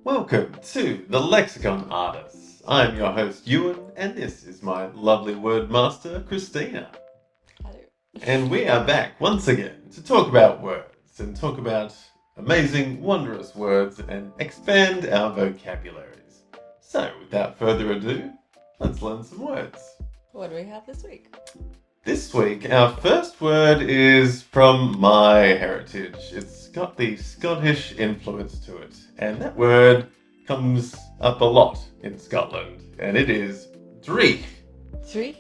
Welcome to the Lexicon Artists. I'm your host Ewan, and this is my lovely word master Christina. Hello. And we are back once again to talk about words and talk about amazing, wondrous words and expand our vocabularies. So, without further ado, let's learn some words. What do we have this week? This week, our first word is from my heritage. It's got the Scottish influence to it, and that word comes up a lot in Scotland, and it is dreich. Dreich.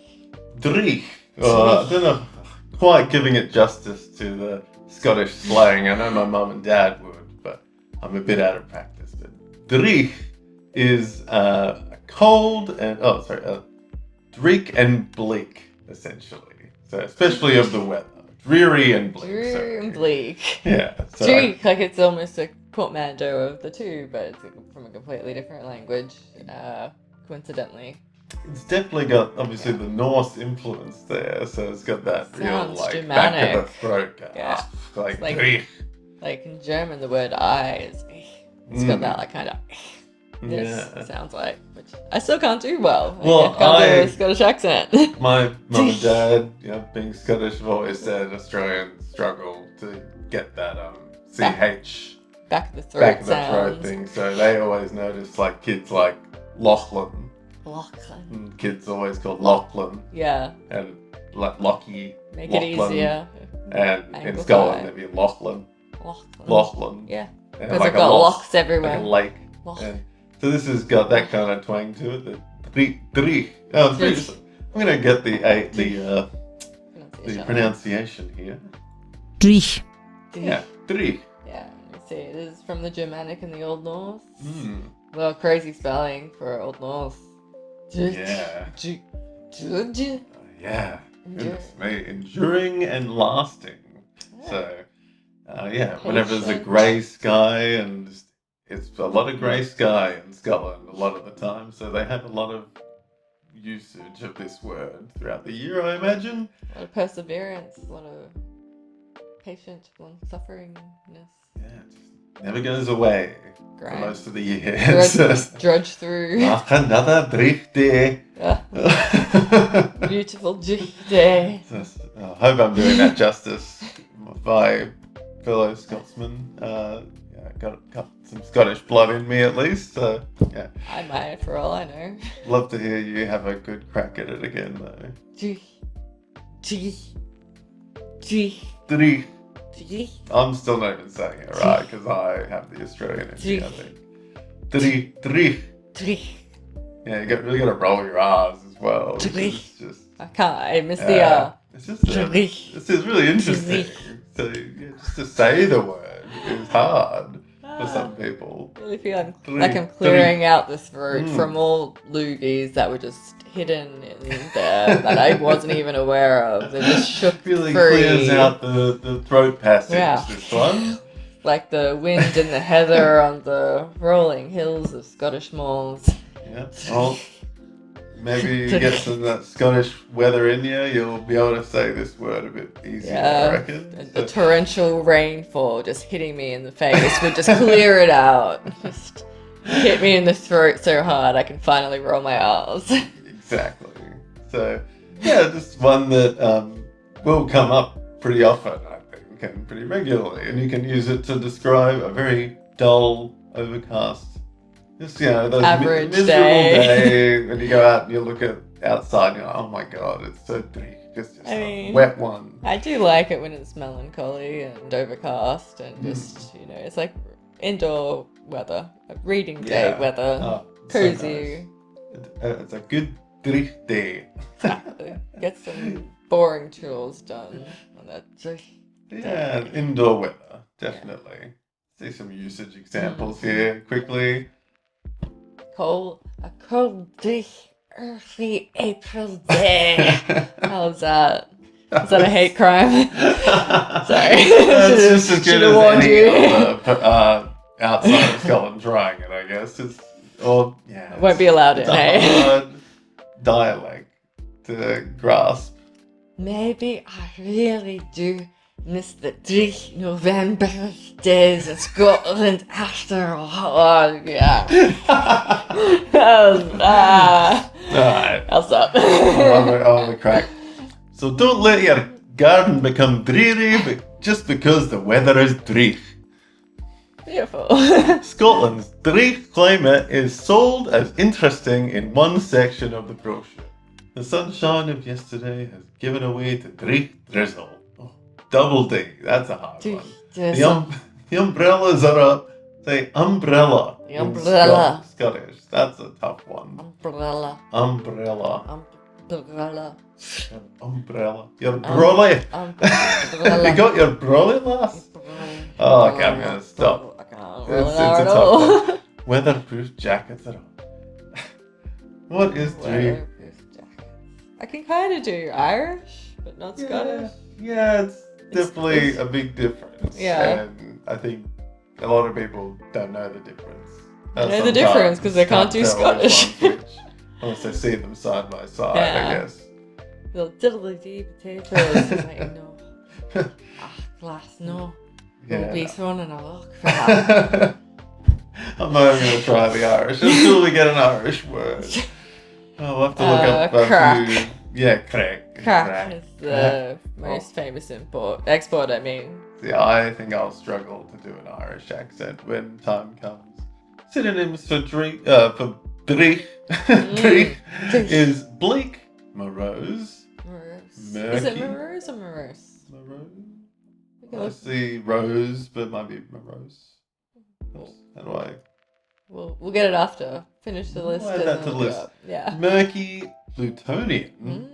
I don't know, quite giving it justice to the Scottish slang. I know my mum and dad would, but I'm a bit out of practice. But dreich is a cold and dreich and bleak, essentially. So especially of the weather, dreary and bleak. Dreary and bleak. Yeah. So Dreich, like it's almost a portmanteau of the two, but it's from a completely different language, coincidentally. It's definitely got, obviously, the Norse influence there, so it's got that real, Sounds like, Germanic. back of the throat. Yeah. Like, Like- dreich. Like in German, the word "I" is. It's got that like kind of. This Yeah. sounds like, which I still can't do well. Like, Well, I can't do a Scottish accent. My mum and dad, being Scottish, have always said Australians struggle to get that CH Back of the throat back of the sounds. throat thing, so they always notice, like, kids like Lachlan, Lachlan. and kids always called Lachlan, Yeah, and like Lockie, make Lachlan, it easier. and in Amplify. Scotland there'd be Lachlan, Lachlan. Yeah, and because like I've got loch, locks everywhere. like a lake. Loch. And so this has got that kind of twang to it. The dreich. Oh, dreich. I'm gonna get the pronunciation here. Dreich. Yeah, dreich. Yeah, you see, it is from the Germanic and the Old Norse. Mm. Well, crazy spelling for Old Norse. Yeah. Yeah. Yeah. Goodness me. Enduring and lasting. So, whenever there's a Patient. grey sky, and it's a lot of grey sky in Scotland a lot of the time, so they have a lot of usage of this word throughout the year, I imagine. A lot of perseverance, a lot of patience, sufferingness. Yeah, it just never goes away for Grind. most of the year. It's just, Drudge through. another dreich day. Beautiful day. I hope I'm doing that justice. My fellow Scotsman got some Scottish blood in me at least. So yeah, I might, for all I know. love to hear you have a good crack at it again though. Dreich. I'm still not even saying it right because I have the Australian in me, I think. Dreich. Yeah, you really got to roll your R's as well. It's just. I can't, I miss the R. It's just this is really interesting. So just to say the word is hard for some people. I really feel like I'm clearing out the throat from all loogies that were just hidden in there that I wasn't even aware of. They just shook Really free. clears out the throat passage, this one. Like the wind and the heather on the rolling hills of Scottish moors. Yeah. Well, maybe you get some of that Scottish weather in you, you'll be able to say this word a bit easier, I reckon. The torrential rainfall just hitting me in the face would just clear it out. Just hit me in the throat so hard I can finally roll my R's. Exactly. So, yeah, just one that will come up pretty often, I think, and pretty regularly. And you can use it to describe a very dull, overcast, just, those Average miserable day when you go out and you look outside and you're like, oh my god, it's so dreich. Just a wet one. I do like it when it's melancholy and overcast and just, it's like indoor weather, like reading day weather, cozy. So nice. It's a good dreich day. Exactly. Get some boring chores done on that dreich. Yeah, and indoor weather, definitely. See some usage examples here quickly. A cold, dreich, early April day. How's that? Is that a hate crime? Sorry. It's just as good Should've as warned any you. other outside of Scotland trying it, I guess. It won't be allowed in, It's a eh? hard dialect to grasp. Maybe I really do miss the 3 November days in Scotland after all. Yeah. Alright. I'll stop. Oh, the crack. So don't let your garden become dreary just because the weather is dreich. Beautiful. Scotland's dreich climate is sold as interesting in one section of the brochure. The sunshine of yesterday has given away to dreich drizzle. Oh, double D, that's a hard one. The umbrellas are up. Say umbrella. The umbrella. Scottish. That's a tough one. Umbrella. Umbrella. Umbrella. Umbrella. Your brolly. You got your brolly, lass? Oh, okay, I'm gonna stop. It's a tough one. Weatherproof jackets are on. What is dreich? I can kind of do Irish, but not Scottish. Yeah, it's definitely a big difference. Yeah. And I think a lot of people don't know the difference. I know the difference because they can't do Scottish. Unless they see them side by side, Yeah. I guess. The diddly-dee potatoes. It's like, no. Glass, no. Yeah. We'll be thrown in a lock for that. I'm not even going to try the Irish until we get an Irish word. Oh, we'll have to look up a crack. few. Yeah, crack. Crack is the most famous export, I mean. Yeah, I think I'll struggle to do an Irish accent when time comes. Synonyms for dreich, dreich is bleak, morose, murky. Is it morose or morose? Morose? I see rose, but it might be morose. How do I? We'll get it after. Finish the list. We'll add that to the list. Yeah. Murky, plutonian.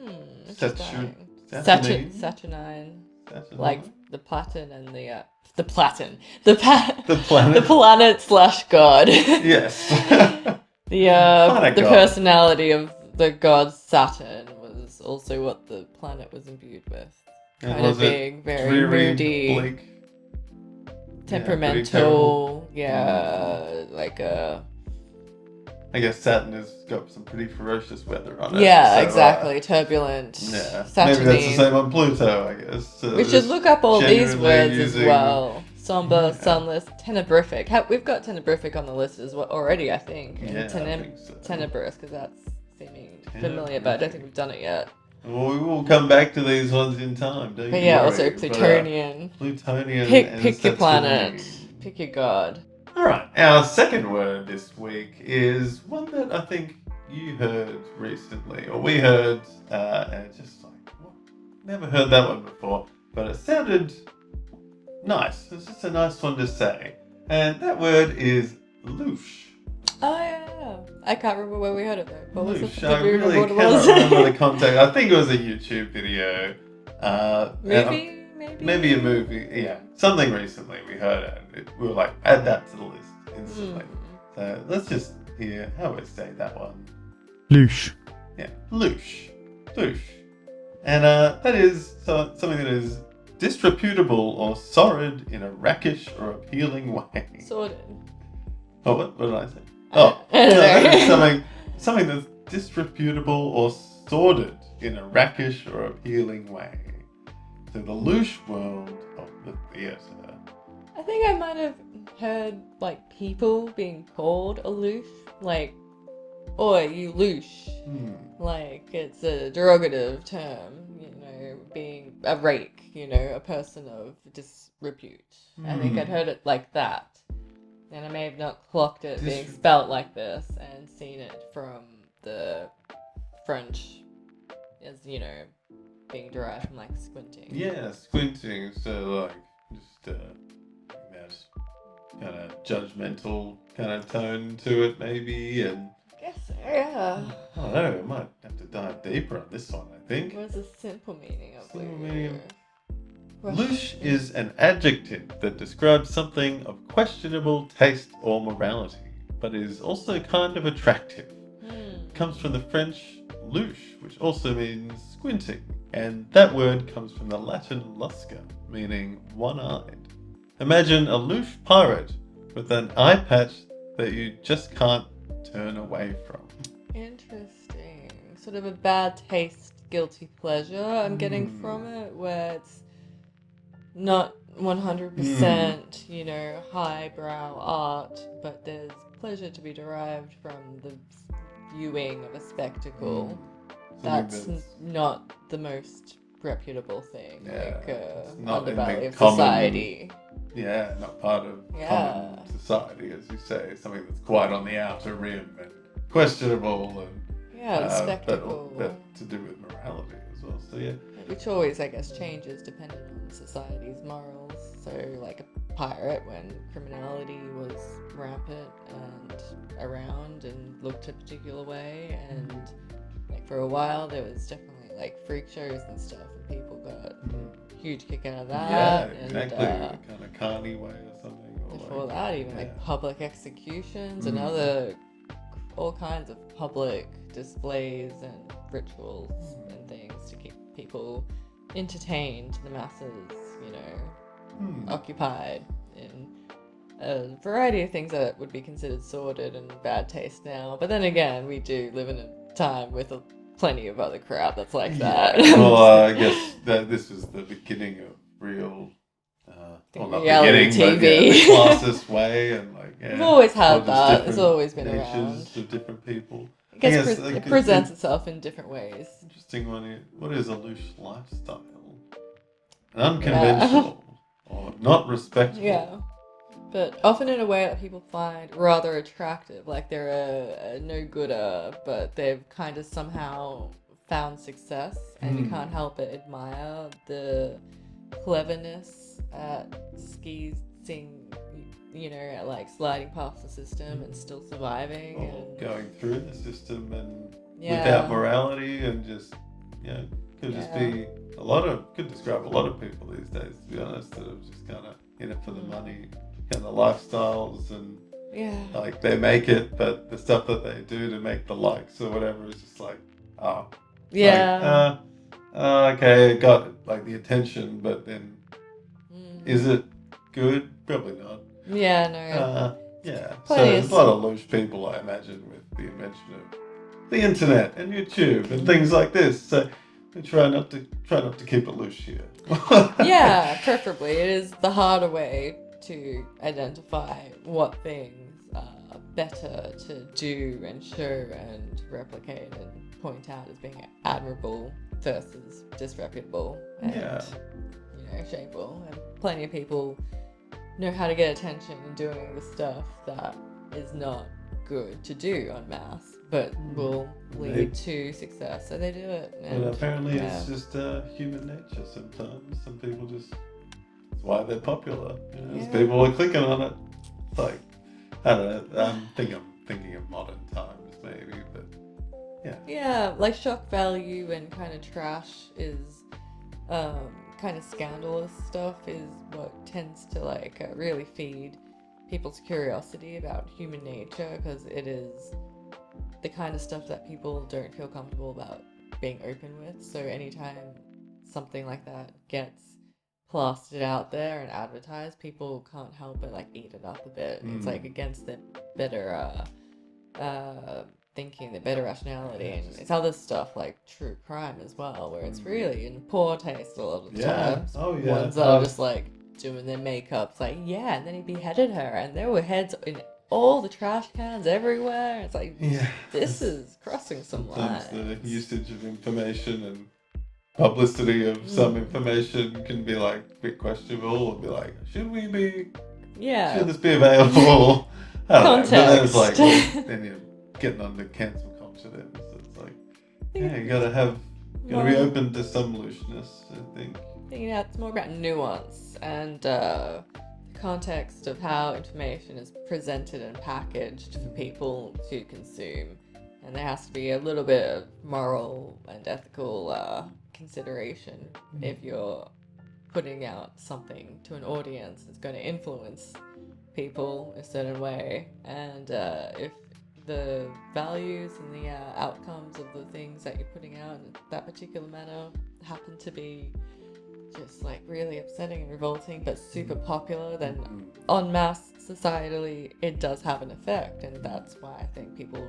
Saturnine. Like the platen and the planet / god. Yes. The personality of the god Saturn was also what the planet was imbued with. Kind of being very moody, bleak, temperamental, I guess Saturn has got some pretty ferocious weather on it. Yeah, so, turbulent. Yeah, maybe that's the same on Pluto, I guess. We should look up all these words using... as well. Somber, sunless, tenebrific. We've got tenebrific on the list as well already, I think. And I think so. Tenebrous, because that's seeming familiar, but I don't think we've done it yet. Well, we will come back to these ones in time, don't you worry. Also Plutonian. Plutonian Pick your planet. Pick your god. Alright, our second word this week is one that I think you heard recently, or we heard, and it's just like, what? Never heard that one before, but it sounded nice. It's just a nice one to say. And that word is louche. Oh, yeah. I can't remember where we heard it though. What was it? I really cannot remember the context. I think it was a YouTube video. Movie? Maybe a movie, yeah. Something recently we heard it. We were like, add that to the list instantly. So let's just hear how we say that one. Louche. Yeah, louche. Louche. And that is something that is disreputable or sordid in a rakish or appealing way. Sordid. Oh, what did I say? Oh, no, something that's disreputable or sordid in a rakish or appealing way. So the louche world of the theatre. I think I might have heard like people being called a louche, like, "Oi, you louche." Like it's a derogative term, being a rake, a person of disrepute. I think I'd heard it like that, and I may have not clocked it being spelt like this and seen it from the French as being derived from like squinting. Yeah, squinting. So like just that kind of judgmental kind of tone to it, maybe, and. I guess so, yeah. I don't know. I might have to dive deeper on this one. I think. What's the simple meaning of louche is an adjective that describes something of questionable taste or morality, but is also kind of attractive. It comes from the French louche, which also means squinting, and that word comes from the Latin lusca, meaning one-eyed. Imagine a louche pirate with an eye patch that you just can't turn away from. Interesting. Sort of a bad taste, guilty pleasure I'm getting from it, where it's not 100%, you know, highbrow art, but there's pleasure to be derived from the viewing of a spectacle. That's not the most reputable thing, like it's not in underbelly the of common, society. Yeah, not part of common society, as you say. Something that's quite on the outer rim and questionable, and spectacle. but to do with morality as well. So yeah, which always, I guess, changes depending on society's morals. So, like a pirate, when criminality was rampant and around and looked a particular way, and like for a while there was definitely like freak shows and stuff, and people got a huge kick out of that. Yeah, exactly. Kind of carny way or something. Or before that, even like public executions and all kinds of public displays and rituals and things to keep people entertained, the masses, you know, occupied in a variety of things that would be considered sordid and bad taste now. But then again, we do live in a time with plenty of other crap that's like that. Well, I guess that this was the beginning of real, well, not reality beginning, TV. but the classist way, and like we've always had that. It's always been around. Of different people. I guess it presents itself in different ways. Interesting one. What is a loose lifestyle? An unconventional or not respectable. Yeah. But often in a way that people find rather attractive. Like they're a no-gooder, but they've kind of somehow found success, and you can't help but admire the cleverness at skeezing, you know, at like sliding past the system and still surviving. Or going through the system and Yeah. without morality, and just, could just be could describe a lot of people these days, to be honest, that are just kind of in it for the money, kind of lifestyles, and like they make it, but the stuff that they do to make the likes or whatever is just like, okay, got it, like the attention, but then is it good? Probably not. Yeah, no. So there's a lot of loose people, I imagine, with the invention of the internet and YouTube and things like this. So we try not to keep it loose here. Yeah, preferably. It is the harder way to identify what things are better to do and show and replicate and point out as being admirable versus disreputable and shameful. And plenty of people know how to get attention in doing the stuff that is not good to do en masse, but will lead to success. So they do it. And apparently it's just human nature sometimes. Some people just, it's why they're popular. As people are clicking on it. Like, I don't know, I'm thinking of modern times maybe, but yeah, like shock value and kind of trash is kind of scandalous stuff is what tends to like really feed people's curiosity about human nature, because it is the kind of stuff that people don't feel comfortable about being open with. So anytime something like that gets plastered out there and advertised, people can't help but like eat it up a bit. It's like against their better thinking, their better rationality, and it's other stuff like true crime as well, where it's really in poor taste a lot of the times. Ones that are just like doing their makeup, it's like, and then he beheaded her, and there were heads in all the trash cans everywhere. It's like, this is crossing some lines. The usage of information and publicity of some information can be like a bit questionable, or be like, should this be available? I don't know. But then it's like, then you're getting onto cancel culture then. So it's like, you gotta be open to some looseness, I think. It's more about nuance and the context of how information is presented and packaged for people to consume. And there has to be a little bit of moral and ethical consideration if you're putting out something to an audience that's going to influence people a certain way. And if the values and the outcomes of the things that you're putting out in that particular manner happen to be just like really upsetting and revolting but super popular, then en masse societally it does have an effect. And that's why I think people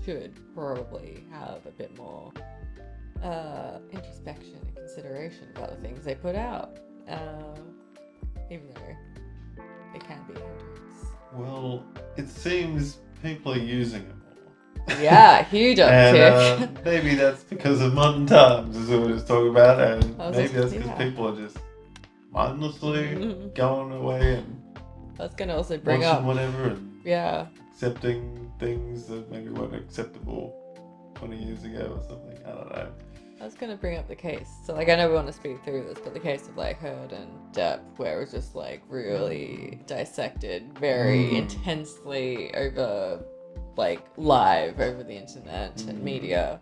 should probably have a bit more introspection and consideration about the things they put out. Even though it can be a hindrance. Well, it seems people are using it more. Yeah, huge uptick. And maybe that's because of modern times, as we were just talking about, and I was maybe that's just- because yeah. people are just mindlessly Mhm. going away and I was gonna also bring watching up. whatever and Yeah. accepting things that maybe weren't acceptable 20 years ago or something. I don't know. I was gonna bring up the case. So like I know we want to speed through this, but the case of like Heard and Depp, where it was just like really dissected very intensely over like live over the internet and media.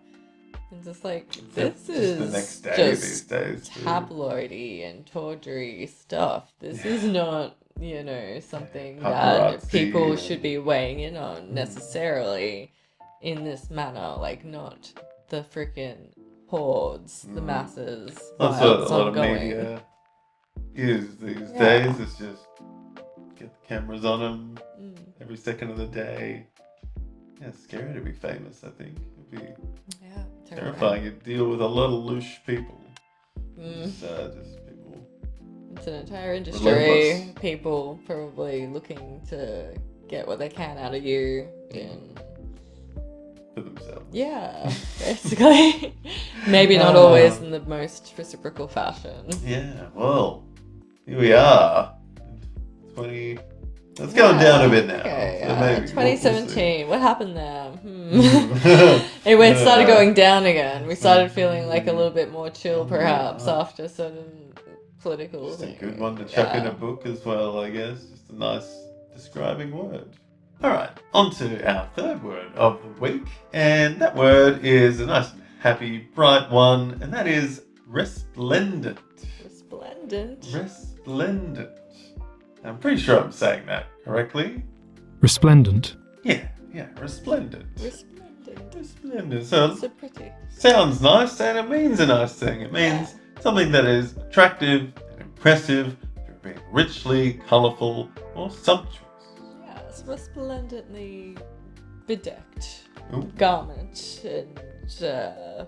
And just like this Just is the next day just these days. too. tabloidy and tawdry stuff. This is not, you know, something Paparazzi that people and- should be weighing in on necessarily in this manner. Like not the freaking hordes, the masses. That's while what it's a lot of ongoing. media is these Yeah. days. It's just get the cameras on them Mm. every second of the day. Yeah, it's scary to be famous, I think. It'd be Yeah, terrifying. You deal with a lot of loose people. Mm. Just people. It's an entire industry. Relentless. People probably looking to get what they can out of you in For themselves. yeah, basically. Maybe not always in the most reciprocal fashion. Yeah, well, here we are. 20. It's going down a bit now. Okay, so maybe we'll 2017. What happened there? see. It went started Yeah. going down again. We started feeling like a little bit more chill, perhaps, Yeah. after certain political Just a things. good one to chuck in Yeah. a book as well, I guess. Just a nice describing word. Alright, on to our third word of the week. And that word is a nice, happy, bright one, and that is resplendent. Resplendent. Resplendent. I'm pretty sure I'm saying that correctly. Resplendent. Yeah, resplendent. Resplendent. Resplendent. So So pretty. sounds nice and it means a nice thing. It means something that is attractive and impressive through being richly, colourful, or sumptuous. Yes, resplendently bedecked Ooh. garment and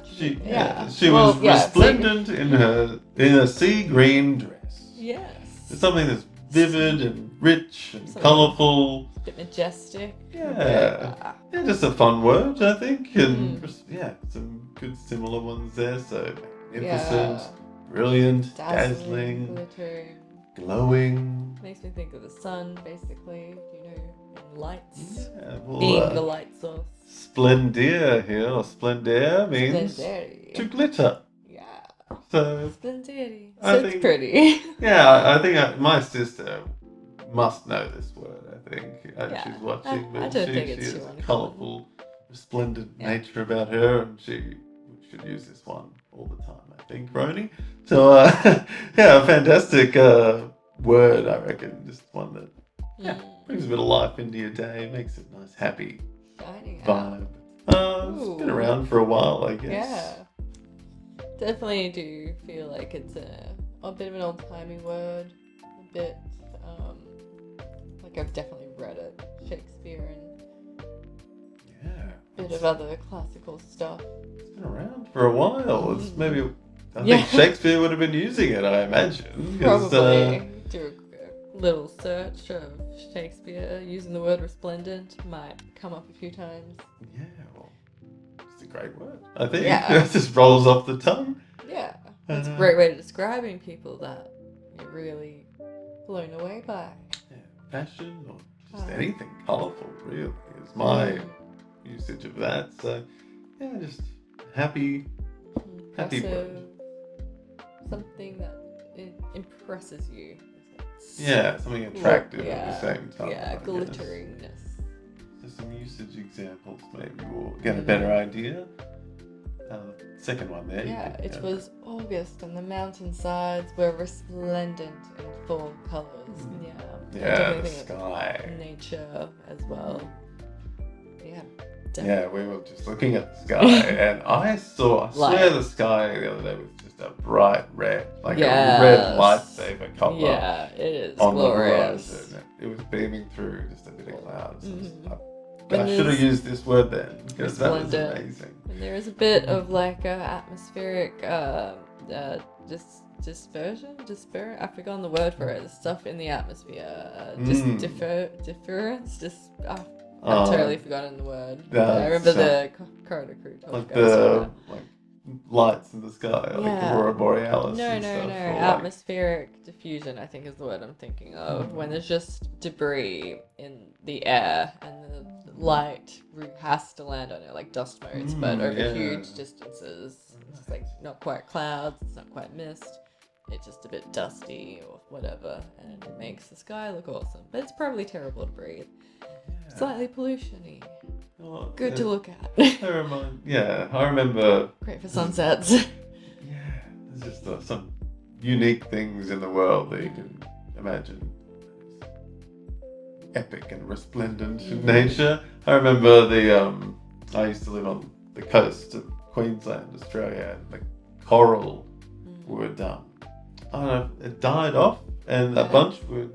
She, yeah. she Well, was yeah, resplendent in a sea green dress. Yes. It's something that's vivid and rich and Something- colourful. A bit majestic. Yeah. Yeah, just a fun word, I think. And Mm. yeah, some good similar ones there. So magnificent, Yeah. brilliant, Dazzling, dazzling, glittering. glowing. Makes me think of the sun, basically. You know, and lights. Yeah, well, Being the light source. Splendier here, or splendor means Splendidity. to glitter. Yeah. So, Splendidity. I So it's think- pretty. yeah, I think my sister must know this word, I think. Yeah, She's watching, I but don't she think it's has too a uncommon. colourful, resplendent Yeah. nature about her, and she should use this one all the time, I think, Roni. So, yeah, a fantastic word, I reckon. Just one that brings a bit of life into your day, makes it a nice, happy Shining out. vibe. It's been Ooh. around for a while, I guess. Yeah. Definitely do feel like it's a bit of an old-timey word. A bit, like I've definitely read it. Shakespeare and Yeah. a bit of other classical stuff. It's been around for a while. It's maybe, I Yeah. think Shakespeare would have been using it, I imagine. 'cause, Probably do a little search of Shakespeare using the word resplendent might come up a few times. Yeah, well, it's a great word. I think Yeah. it just rolls off the tongue. Yeah, that's a Uh, great way of describing people that you're really blown away by. Yeah, fashion or just Uh, anything colourful, really, is my usage of that. So, yeah, just happy. Happy Impressive. Something that impresses you. Yeah, something attractive at yeah, the same time. Yeah, I guess. glitteringness. So some usage examples, maybe we'll get a better idea. Second one there. you Yeah, can it go. was August and the mountainsides were resplendent in fall colours. Yeah. I Yeah, definitely the think of sky. nature as well. Yeah. Yeah, we were just looking at the sky, and I swear the sky the other day was just a bright red, like a red Yes. lightsaber copper Yeah, it is on the glorious. horizon. It was beaming through just a bit of clouds. Mhm. I When should have there's used this word then, because that was resplendent. amazing. And There is a bit of like atmospheric dispersion. I've forgotten the word for it. The stuff in the atmosphere. Difference. I've totally forgotten the word. I remember the Corridor Crew told like you guys the about it. like lights in the sky, like Aurora Borealis. No. and stuff, or, like, Atmospheric diffusion, I think, is the word I'm thinking of. When there's just debris in the air and the light has to land on it, like dust motes, but over huge distances. It's like not quite clouds, it's not quite mist. It's just a bit dusty or whatever, and it makes the sky look awesome. But it's probably terrible to breathe. Slightly pollution-y. Good to look at. I remember. Great for sunsets. There's just some unique things in the world that you can imagine. Epic and resplendent in nature. I remember I used to live on the coast of Queensland, Australia, and the coral would, I don't know, it died off, and a bunch would,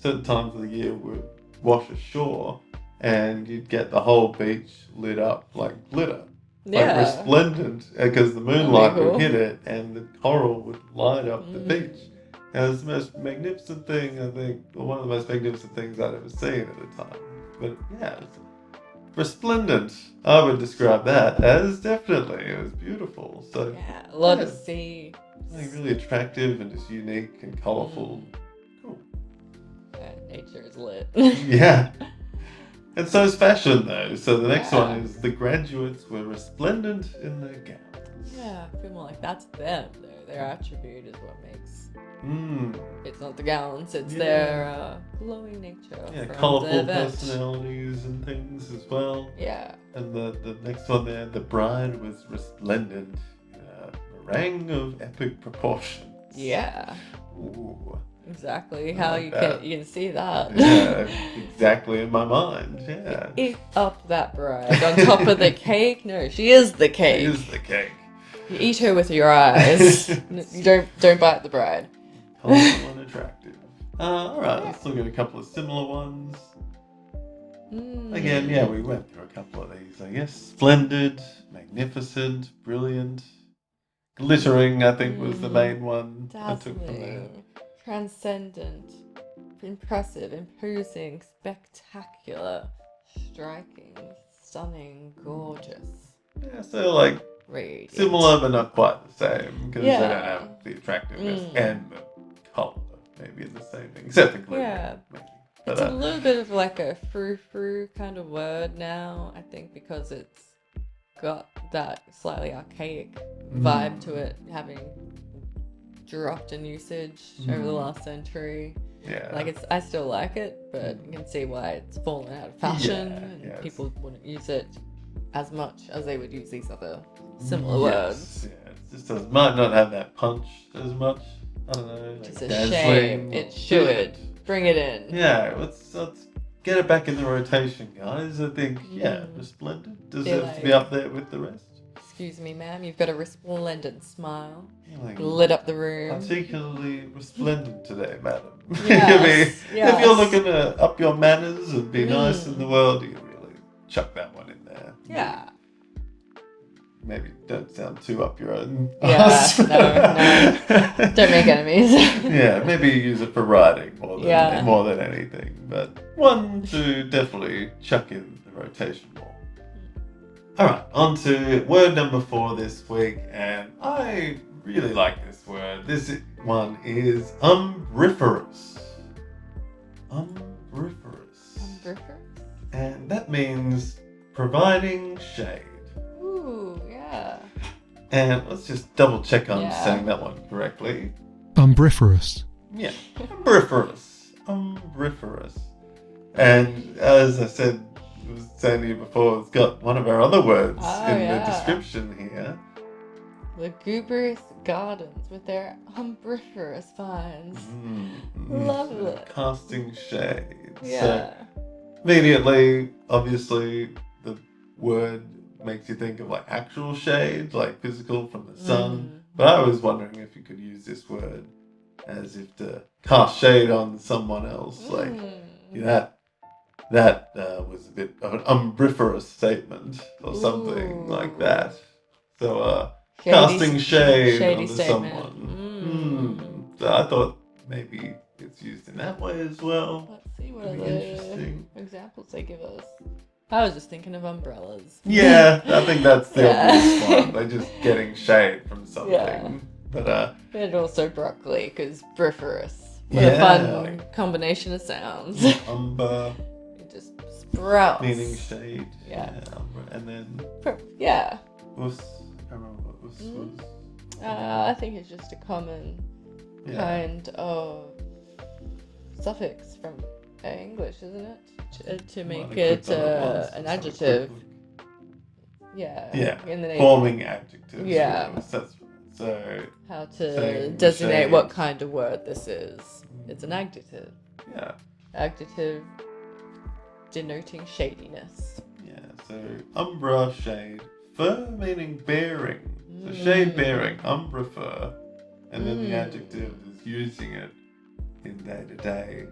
certain times of the year, would wash ashore, and you'd get the whole beach lit up like glitter. Like resplendent, because the moonlight would hit it and the coral would light up the beach. And it was the most magnificent thing, I think, or one of the most magnificent things I'd ever seen at the time. But it's resplendent. I would describe that as definitely, it was beautiful. So a lot of sea. Something really attractive and just unique and colourful. Cool. Nature is lit. Yeah. And so is fashion, though. So the next one is the graduates were resplendent in their gowns. Yeah, I feel more like that's them, though. Their attribute is what makes. It's not the gowns, it's their glowing nature. Yeah, colourful personalities and things as well. Yeah. And the next one there, the bride was resplendent in a meringue of epic proportions. Yeah. Ooh. Exactly how you can see that. Yeah, exactly in my mind. Yeah. Eat up that bride on top of the cake. No, she is the cake. She is the cake. You eat her with your eyes. You don't bite the bride. Colourful and attractive. Alright, let's look at a couple of similar ones. Again, we went through a couple of these, I guess. Splendid, magnificent, brilliant, glittering, I think was the main one I took from there. Transcendent, impressive, imposing, spectacular, striking, stunning, gorgeous. Yeah, so like radiant. Similar but not quite the same because they don't have the attractiveness and the colour maybe in the same thing, except for glitter. Maybe. But, it's a little bit of like a frou-frou kind of word now, I think, because it's got that slightly archaic vibe to it, having dropped in usage over the last century. Yeah. Like I still like it, but you can see why it's fallen out of fashion and people wouldn't use it as much as they would use these other similar words. Yeah, it just might not have that punch as much. I don't know. It's a shame. It should. Bring it in. Yeah, let's get it back in the rotation, guys. I think, resplendent deserves to be up there with the rest. Excuse me, ma'am, you've got a resplendent smile. Like, lit up the room. Particularly resplendent today, madam. Yes, if you're looking to up your manners and be nice in the world, you can really chuck that one in there. Yeah. Maybe don't sound too up your own. Yeah, no. Don't make enemies. Yeah, maybe use it for writing more than anything. But one to definitely chuck in the rotation more. Alright, on to word number 4 this week, and I really like this word. This one is umbriferous. Umbriferous. Umbriferous? And that means providing shade. Ooh, yeah. And let's just double check I'm saying that one correctly. Umbriferous. Yeah, umbriferous. Umbriferous. And as I said, I was saying to you before, it's got one of our other words in the description here. Lugubrious gardens with their umbriferous vines. Lovely. Casting shade. Yeah. So immediately, obviously, the word makes you think of like actual shade, like physical from the sun. But I was wondering if you could use this word as if to cast shade on someone else, like that that was a bit of an umbriferous statement or something like Ooh. that. So, Shady casting shade shady onto statement. someone. So I thought maybe it's used in that way as well. Let's see what Could are be the interesting. examples they give us. I was just thinking of umbrellas. Yeah, I think that's the Yeah. obvious one. They're just getting shade from something. Yeah. But And also broccoli, because briferous. What yeah, a fun like combination of sounds. umber It just sprouts. meaning shade. Yeah. Umber. And then Yeah. us. I remember what us was. I think it's just a common kind of suffix from English, isn't it? To make it an adjective. Yeah. Yeah. In the name. Forming adjectives. Yeah. That's so. How to saying designate shade. what kind of word this is. It's an adjective. Yeah. Adjective denoting shadiness. Yeah. So umbra shade. Fur meaning bearing. So shade bearing. Umbra fur. And then the adjective is using it in day to day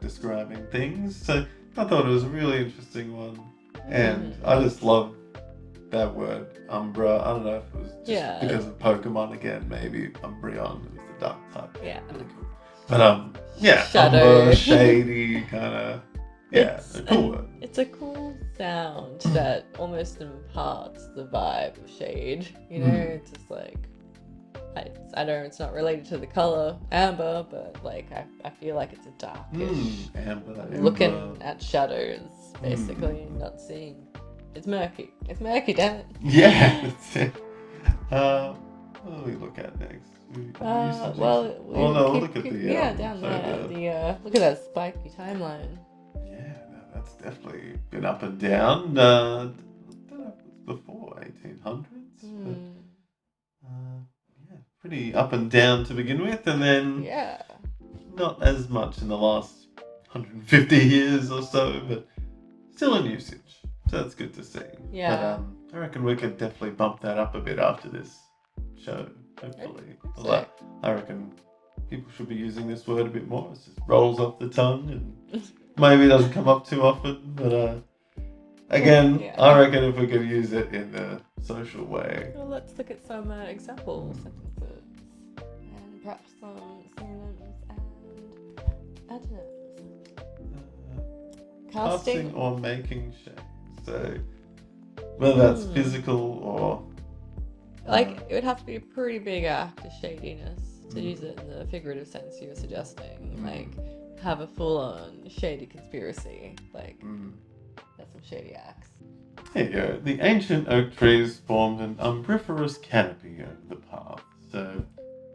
describing things. So I thought it was a really interesting one. And I just love that word, umbra. I don't know if it was just because of Pokemon again, maybe Umbreon. It was the dark type. Yeah. Really cool. But yeah, Shadow. umbra, shady, kind of. Yeah, It's a cool word. It's a cool sound that almost imparts the vibe of shade. You know, it's just like I know it's not related to the color amber, but like I feel like it's a darkish. Amber. Looking at shadows, basically, not seeing. It's murky. It's murky, damn it. Yeah, that's it. What do we look at next? Well, no, look at the down there. Look at that spiky timeline. Yeah, that's definitely been up and down. I don't know if it's before 1800s. But, yeah, pretty up and down to begin with, and then not as much in the last 150 years or so, but still in usage. So that's good to see. Yeah. But I reckon we could definitely bump that up a bit after this show, hopefully. Although I reckon people should be using this word a bit more. It just rolls off the tongue and maybe it doesn't come up too often. But again, I reckon if we could use it in the social way. Well, let's look at some example sentences. And perhaps some synonyms and antonyms. Casting or making shade. So whether that's physical or like it would have to be a pretty big act of shadiness to use it in the figurative sense you were suggesting. Like have a full-on shady conspiracy. Like that's some shady acts. There you go. The ancient oak trees formed an umbriferous canopy over the path. So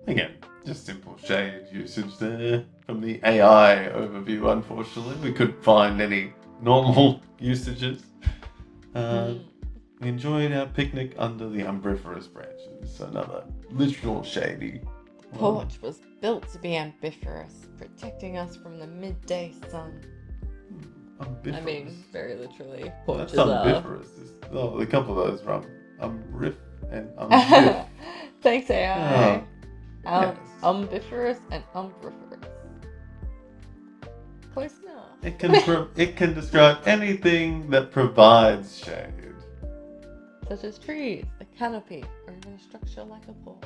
again, just simple shade usage there. From the AI overview, unfortunately, we couldn't find any normal usages. We enjoyed our picnic under the umbriferous branches. Another literal shady. The porch was built to be umbriferous, protecting us from the midday sun. Umbriferous. I mean, very literally. That's Porches are. umbriferous. Oh, a couple of those are umbrif and umbrif. Thanks, AI. Yes. Umbiferous and umbriferous. Close enough. It can describe anything that provides shade. Such as trees, a canopy, or even a structure like a porch.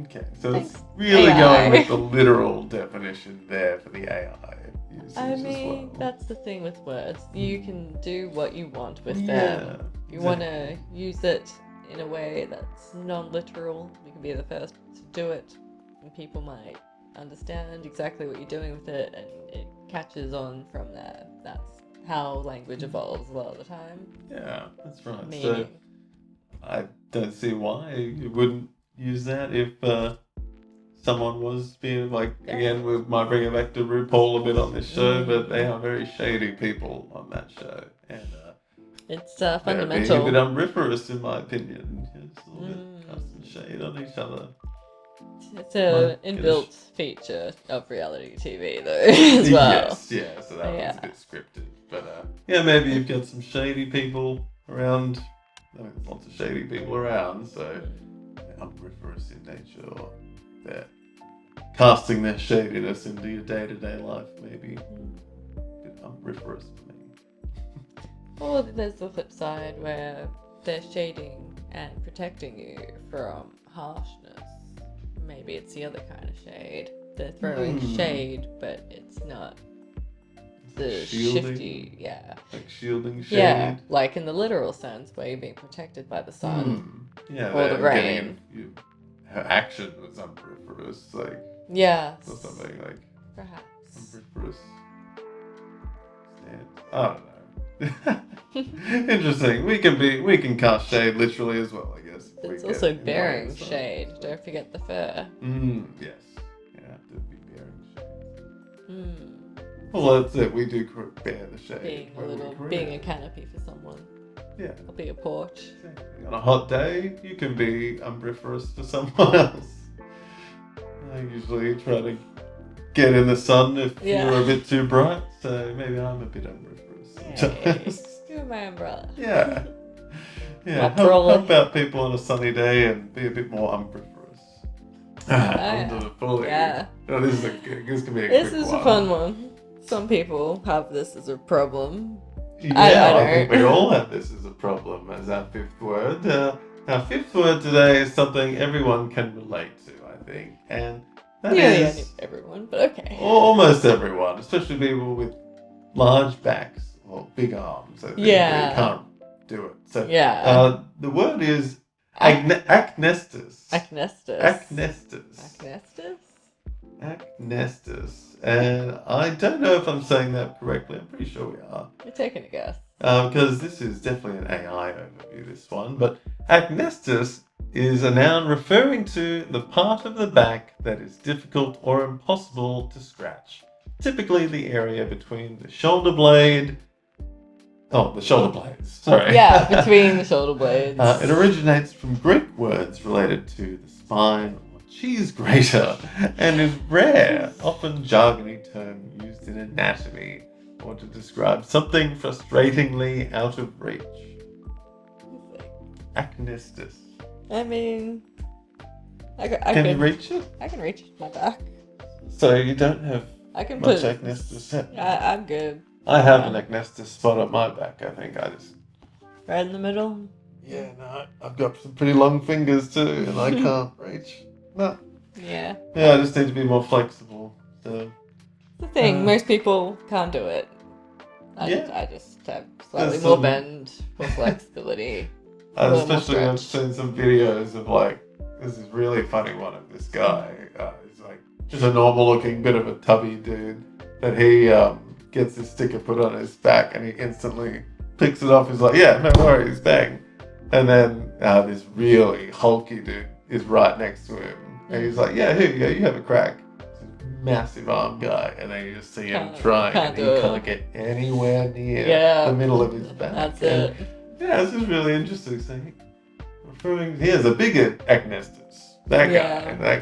Okay, so Thanks, it's really AI. going with the literal definition there for the AI usage I as mean, well. that's the thing with words. You can do what you want with Yeah, them. You want to use it in a way that's non-literal. You can be the first to do it, and people might understand exactly what you're doing with it, and it catches on from there. That's how language evolves a lot of the time. Yeah, that's right. Meaning. So I don't see why you wouldn't use that if someone was being like, again, we might bring it back to RuPaul a bit on this show, but they are very shady people on that show. And it's they're fundamental. being a bit umbriferous, in my opinion. Just a little bit casting shade on each other. It's an inbuilt feature of reality TV, though, as well. Yes, yeah, so that was a bit scripted. But yeah, maybe you've got some shady people around. I mean, there's lots of shady people around, so they're umbriferous in nature, or they're casting their shadiness into your day-to-day life, maybe. A bit umbriferous for me. Or there's the flip side where they're shading and protecting you from harshness. Maybe it's the other kind of shade. They're throwing shade, but it's not the Shielding? shifty, yeah. Like shielding shade. Yeah, like in the literal sense where you're being protected by the sun. Yeah, Or the they're rain. her action was unperiferous, like, Yeah. or something like Perhaps. unperiferous stance. I don't know. Interesting. We can cast shade literally as well, I guess. if we It's get also in the way bearing of sun. shade. Don't forget the fur. Yes. Yeah, to be bearing shade. Hmm. Well, that's it. We do bear the shade. Being a canopy for someone. Yeah. Or be a porch. Exactly. On a hot day, you can be umbreferous to someone else. I usually try to get in the sun if you're a bit too bright, so maybe I'm a bit umbreferous sometimes. You're my umbrella. Yeah. Yeah. Umbrella. Help out people on a sunny day and be a bit more umbreferous. Onto the fully. Yeah. Oh, this can be a This quick is one. a fun one. Some people have this as a problem. Yeah, I I think we all have this as a problem as our fifth word. Our fifth word today is something everyone can relate to, I think. And that is everyone, but okay. almost everyone, especially people with large backs or big arms. I think where you can't do it. So the word is acnestus. Acnestus. Acnestus. Acnestus? Acnestus. And I don't know if I'm saying that correctly. I'm pretty sure we are. You're taking a guess. Because this is definitely an AI overview, this one. But acnestus is a noun referring to the part of the back that is difficult or impossible to scratch. Typically the area between the shoulder blade. Oh, the shoulder blades. Sorry. Yeah, between the shoulder blades. It originates from Greek words related to the spine or cheese grater and is rare, often jargony term used in anatomy or to describe something frustratingly out of reach. Acnestus. I mean, I Can you reach it? I can reach my back. So you don't have I can much put. acnestus. I'm good. I have an acnestus spot on my back. I think I just. Right in the middle. Yeah, no, I've got some pretty long fingers too, and I can't reach. No. Yeah. Yeah, I just need to be more flexible. So. The thing, most people can't do it. I just have slightly more bend, more flexibility. Especially I've seen some videos of like, this is really funny one of this guy. He's like just a normal looking bit of a tubby dude, but he gets this sticker put on his back and he instantly picks it off. He's like, yeah, no worries, bang. And then this really hulky dude is right next to him. And he's like, yeah, here you go, you have a crack. Massive arm guy, and then you just see him trying, and he can't get anywhere near the middle of his back. That's it. Yeah, this is really interesting. So he has a bigger acnestus. That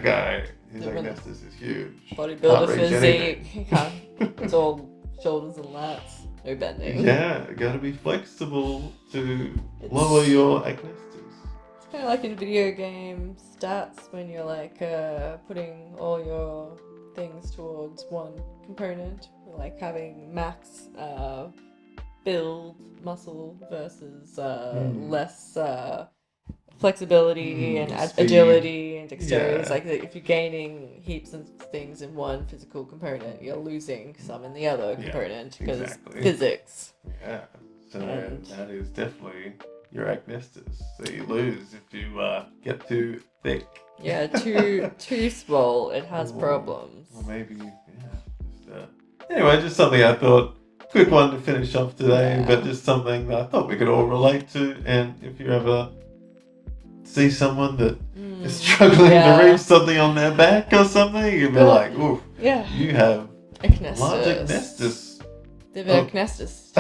guy, his acnestus is huge. Bodybuilder physique. He can't. It's all shoulders and lats. No bending. Yeah, you gotta be flexible to lower your acnestus. It's kind of like in video game stats when you're like putting all your things towards one component, like having max build muscle versus less flexibility and agility and dexterity. It's like if you're gaining heaps of things in one physical component, you're losing some in the other component because physics. Yeah, so that is definitely your acnestus. So you lose if you get too thick. Yeah, too small, it has problems. Or maybe, anyway, just something I thought, quick one to finish off today, but just something that I thought we could all relate to. And if you ever see someone that is struggling to reach something on their back or something, you'd be like, ooh, you have large acnestus. Bit of an acnestus.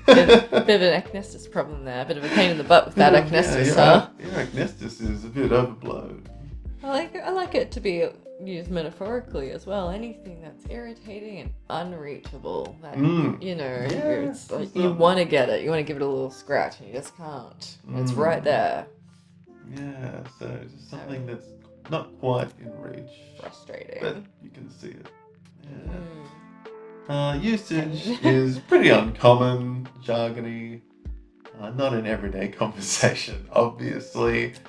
Bit of an acnestus problem there. A bit of a pain in the butt with that acnestus, huh? Your acnestus is a bit overblown. I like it to be used metaphorically as well. Anything that's irritating and unreachable. That it's like you want to get it. You want to give it a little scratch, and you just can't. It's right there. Yeah, so just something that's not quite in reach. Frustrating. But you can see it. Yeah. Usage is pretty uncommon, jargony. Not in everyday conversation, obviously. For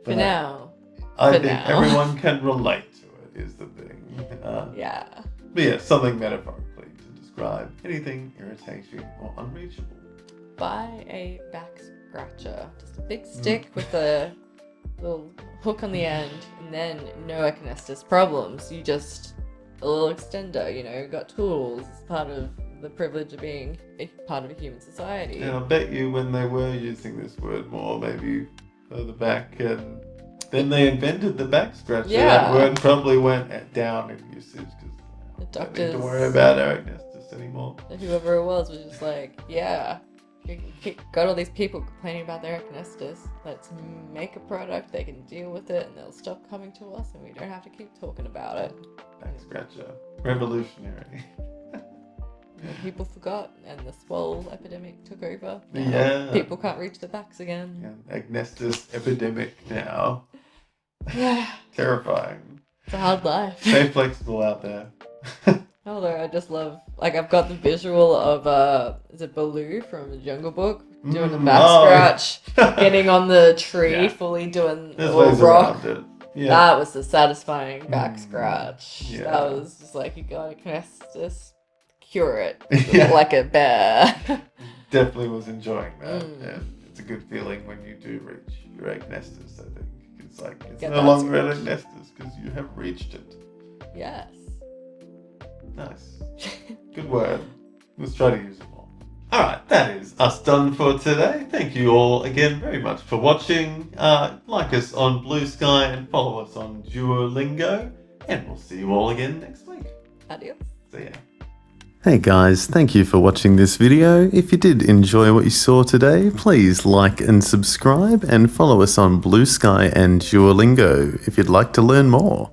but now. I For think now. everyone can relate to it, is the thing. Yeah. But yeah, something metaphorically to describe anything irritating or unreachable. Buy a back scratcher. Just a big stick with a little hook on the end, and then no Econestis problems. You just a little extender, you know, got tools. It's part of the privilege of being a part of a human society. And I bet you when they were using this word more, maybe further back, and then they invented the back scratcher. Yeah. That word probably went down in usage The because don't need to doctors, worry about Arachnestis anymore. whoever it was just like, yeah, you got all these people complaining about their Econestis. Let's make a product, they can deal with it, and they'll stop coming to us, and we don't have to keep talking about it. Back scratcher. Revolutionary. And people forgot, and the swole epidemic took over. Now Yeah. people can't reach their backs again. Yeah, Agnestis epidemic now. Yeah. Terrifying. It's a hard life. Stay flexible out there. Although I just love, like, I've got the visual of, is it Baloo from the Jungle Book? Doing the back scratch, getting on the tree, Yeah. fully doing There's a little ways rock. around it. Yeah. That was the satisfying back scratch. Yeah. That was just like, you got Econestis, cure it. Yeah. Like a bear. Definitely was enjoying that. Mm. And it's a good feeling when you do reach your Agnestis, I think. It's like, it's Get no that longer an scratch. Agnestis because you have reached it. Yes. Nice. Good word. Let's try to use it more. Alright, that is us done for today. Thank you all again very much for watching. Like us on Blue Sky and follow us on Duolingo. And we'll see you all again next week. Adios. See ya. Hey guys, thank you for watching this video. If you did enjoy what you saw today, please like and subscribe and follow us on Blue Sky and Duolingo if you'd like to learn more.